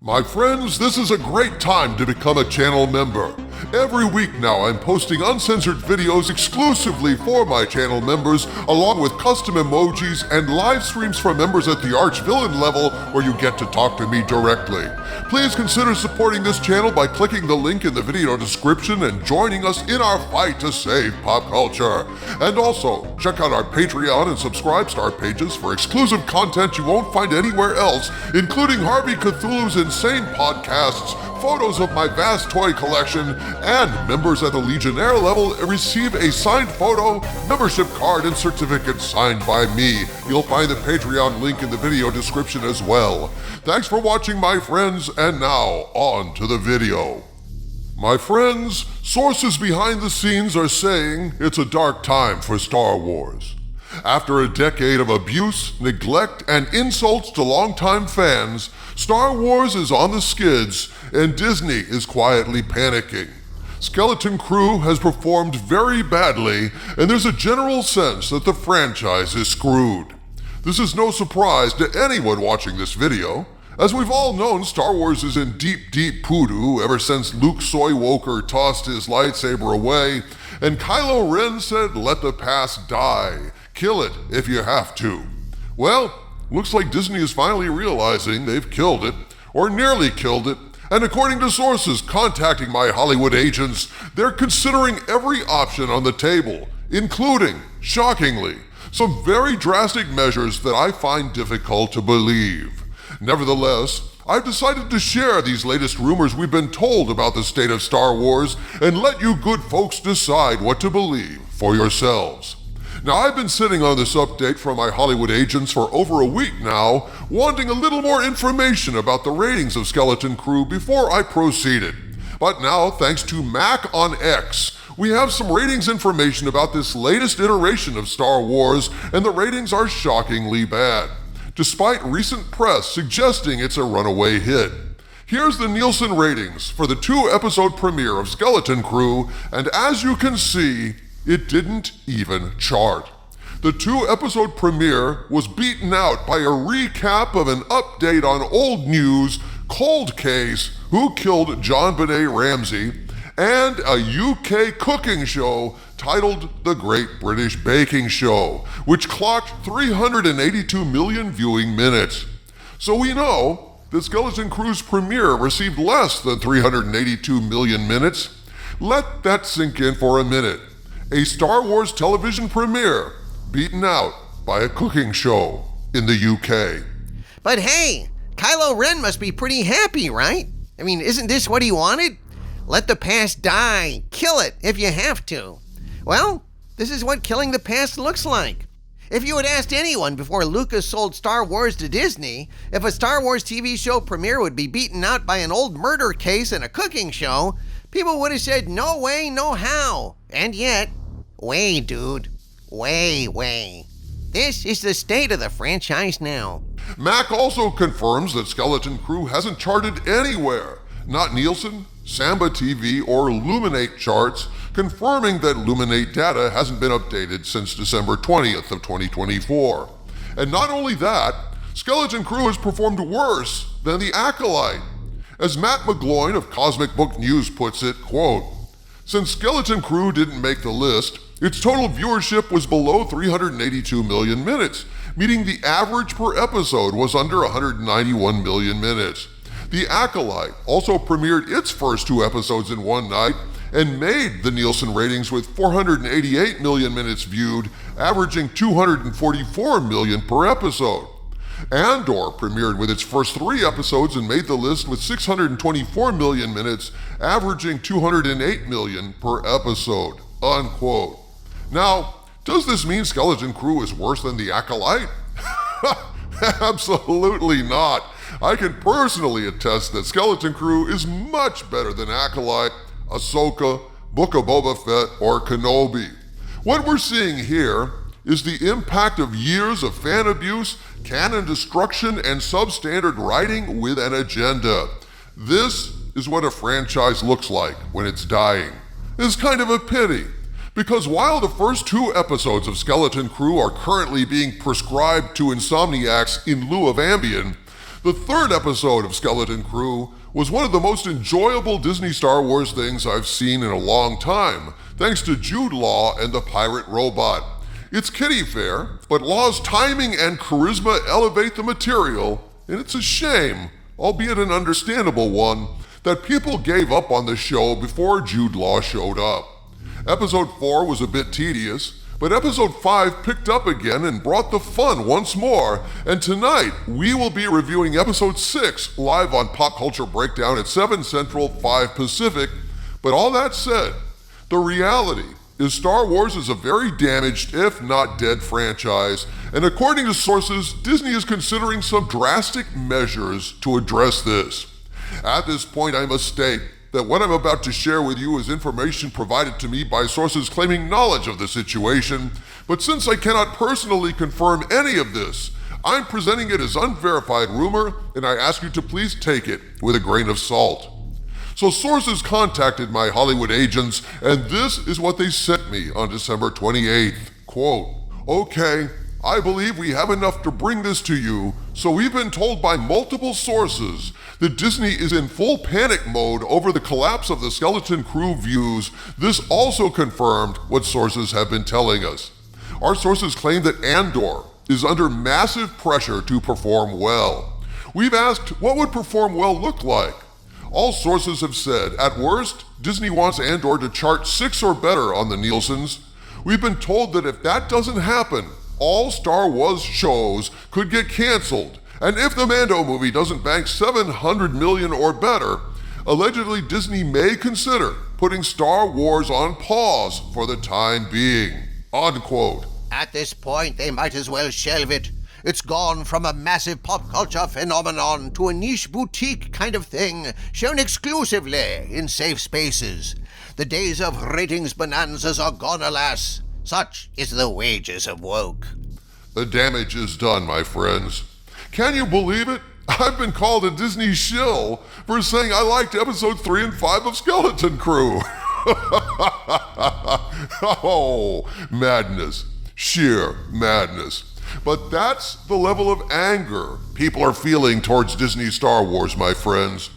My friends, this is a great time to become a channel member. Every week now I'm posting uncensored videos exclusively for my channel members, along with custom emojis and live streams for members at the Arch-Villain level where you get to talk to me directly. Please consider supporting this channel by clicking the link in the video description and joining us in our fight to save pop culture. And also, check out our Patreon and Subscribe-Star pages for exclusive content you won't find anywhere else, including Harvey Cthulhu's insane podcasts, photos of my vast toy collection, and members at the Legionnaire level receive a signed photo, membership card, and certificate signed by me. You'll find the Patreon link in the video description as well. Thanks for watching, my friends, and now on to the video. My friends, sources behind the scenes are saying it's a dark time for Star Wars. After a decade of abuse, neglect, and insults to longtime fans, Star Wars is on the skids and Disney is quietly panicking. Skeleton Crew has performed very badly, and there's a general sense that the franchise is screwed. This is no surprise to anyone watching this video. As we've all known, Star Wars is in deep, deep poodoo ever since Luke Soywoker tossed his lightsaber away, and Kylo Ren said, "Let the past die. Kill it if you have to." Well, looks like Disney is finally realizing they've killed it, or nearly killed it, and according to sources contacting my Hollywood agents, they're considering every option on the table, including, shockingly, some very drastic measures that I find difficult to believe. Nevertheless, I've decided to share these latest rumors we've been told about the state of Star Wars and let you good folks decide what to believe for yourselves. Now, I've been sitting on this update from my Hollywood agents for over a week now, wanting a little more information about the ratings of Skeleton Crew before I proceeded. But now, thanks to Mac on X, we have some ratings information about this latest iteration of Star Wars, and the ratings are shockingly bad, despite recent press suggesting it's a runaway hit. Here's the Nielsen ratings for the 2-episode premiere of Skeleton Crew, and as you can see, it didn't even chart. The 2-episode premiere was beaten out by a recap of an update on old news, Cold Case, Who Killed John Benet Ramsey, and a UK cooking show titled The Great British Baking Show, which clocked 382 million viewing minutes. So we know that Skeleton Crew's premiere received less than 382 million minutes. Let that sink in for a minute. A Star Wars television premiere beaten out by a cooking show in the UK. But hey, Kylo Ren must be pretty happy, right? I mean, isn't this what he wanted? Let the past die. Kill it if you have to. Well, this is what killing the past looks like. If you had asked anyone before Lucas sold Star Wars to Disney if a Star Wars TV show premiere would be beaten out by an old murder case and a cooking show, people would have said no way, no how. And yet, way, dude. Way. This is the state of the franchise now. Mac also confirms that Skeleton Crew hasn't charted anywhere. Not Nielsen, Samba TV, or Luminate charts, confirming that Luminate data hasn't been updated since December 20th of 2024. And not only that, Skeleton Crew has performed worse than The Acolyte. As Matt McGloin of Cosmic Book News puts it, quote, "Since Skeleton Crew didn't make the list, its total viewership was below 382 million minutes, meaning the average per episode was under 191 million minutes. The Acolyte also premiered its first 2 episodes in one night and made the Nielsen ratings with 488 million minutes viewed, averaging 244 million per episode. Andor premiered with its first 3 episodes and made the list with 624 million minutes, averaging 208 million per episode," unquote. Now, does this mean Skeleton Crew is worse than The Acolyte? Absolutely not. I can personally attest that Skeleton Crew is much better than Acolyte, Ahsoka, Book of Boba Fett, or Kenobi. What we're seeing here is the impact of years of fan abuse, canon destruction, and substandard writing with an agenda. This is what a franchise looks like when it's dying. It's kind of a pity, because while the first 2 episodes of Skeleton Crew are currently being prescribed to insomniacs in lieu of Ambien, The third episode of Skeleton Crew was one of the most enjoyable Disney Star Wars things I've seen in a long time, thanks to Jude Law and the pirate robot. It's kiddie fare, but Law's timing and charisma elevate the material, and it's a shame, albeit an understandable one, that people gave up on the show before Jude Law showed up. Episode 4 was a bit tedious, but episode 5 picked up again and brought the fun once more, and tonight we will be reviewing episode 6 live on Pop Culture Breakdown at 7 Central, 5 Pacific. But all that said, the reality is Star Wars is a very damaged, if not dead, franchise, and according to sources, Disney is considering some drastic measures to address this. At this point, I must state that what I'm about to share with you is information provided to me by sources claiming knowledge of the situation, but since I cannot personally confirm any of this, I'm presenting it as unverified rumor, and I ask you to please take it with a grain of salt. So sources contacted my Hollywood agents, and this is what they sent me on December 28th. Quote, "Okay, I believe we have enough to bring this to you, so we've been told by multiple sources that Disney is in full panic mode over the collapse of the Skeleton Crew views. This also confirmed what sources have been telling us. Our sources claim that Andor is under massive pressure to perform well. We've asked what would perform well look like. All sources have said, at worst, Disney wants Andor to chart 6 or better on the Nielsen's. We've been told that if that doesn't happen, all Star Wars shows could get canceled. And if the Mando movie doesn't bank $700 million or better, allegedly Disney may consider putting Star Wars on pause for the time being." Unquote. At this point, they might as well shelve it. It's gone from a massive pop culture phenomenon to a niche boutique kind of thing, shown exclusively in safe spaces. The days of ratings bonanzas are gone, alas. Such is the wages of woke. The damage is done, my friends. Can you believe it? I've been called a Disney shill for saying I liked episode 3 and 5 of Skeleton Crew. Oh, madness. Sheer madness. But that's the level of anger people are feeling towards Disney Star Wars, my friends.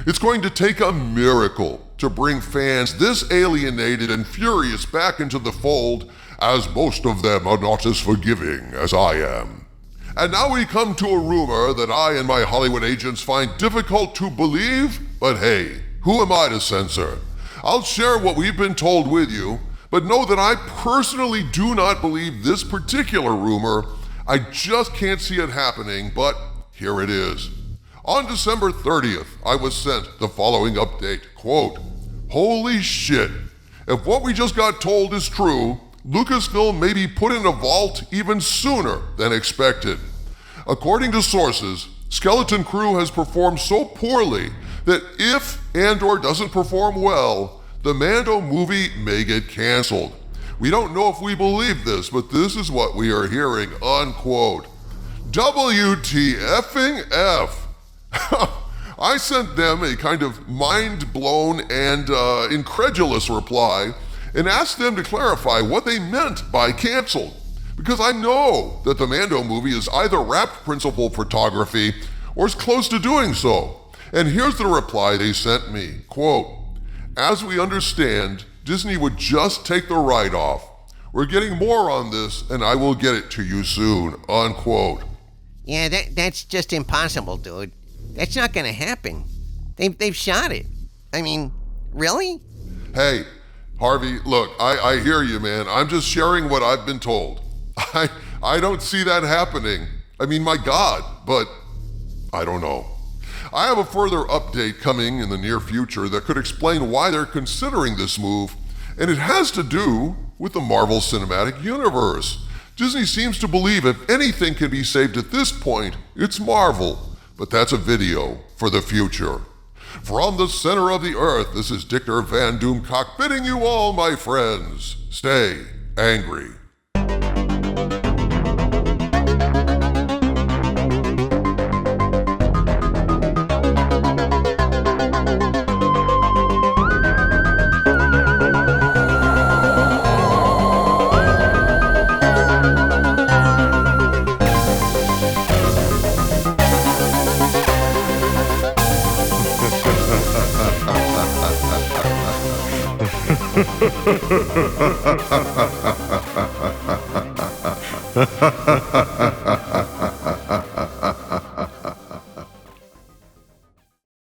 It's going to take a miracle to bring fans this alienated and furious back into the fold, as most of them are not as forgiving as I am. And now we come to a rumor that I and my Hollywood agents find difficult to believe, but hey, who am I to censor? I'll share what we've been told with you, but know that I personally do not believe this particular rumor. I just can't see it happening, but here it is. On December 30th, I was sent the following update, quote, "Holy shit, if what we just got told is true, Lucasfilm may be put in a vault even sooner than expected. According to sources, Skeleton Crew has performed so poorly that if Andor doesn't perform well, the Mando movie may get canceled. We don't know if we believe this, but this is what we are hearing," unquote. WTFing-F. I sent them a kind of mind-blown and incredulous reply and asked them to clarify what they meant by canceled, because I know that the Mando movie is either wrapped principal photography or is close to doing so. And here's the reply they sent me, quote, "As we understand, Disney would just take the write-off. We're getting more on this, and I will get it to you soon," unquote. Yeah, that's just impossible, dude. That's not gonna happen. They've shot it. I mean, really? Hey, Harvey, look, I hear you, man. I'm just sharing what I've been told. I don't see that happening. I mean, my God, but I don't know. I have a further update coming in the near future that could explain why they're considering this move, and it has to do with the Marvel Cinematic Universe. Disney seems to believe if anything can be saved at this point, it's Marvel, but that's a video for the future. From the center of the earth, this is Dictor Van Doomcock bidding you all, my friends, stay angry. ha ha ha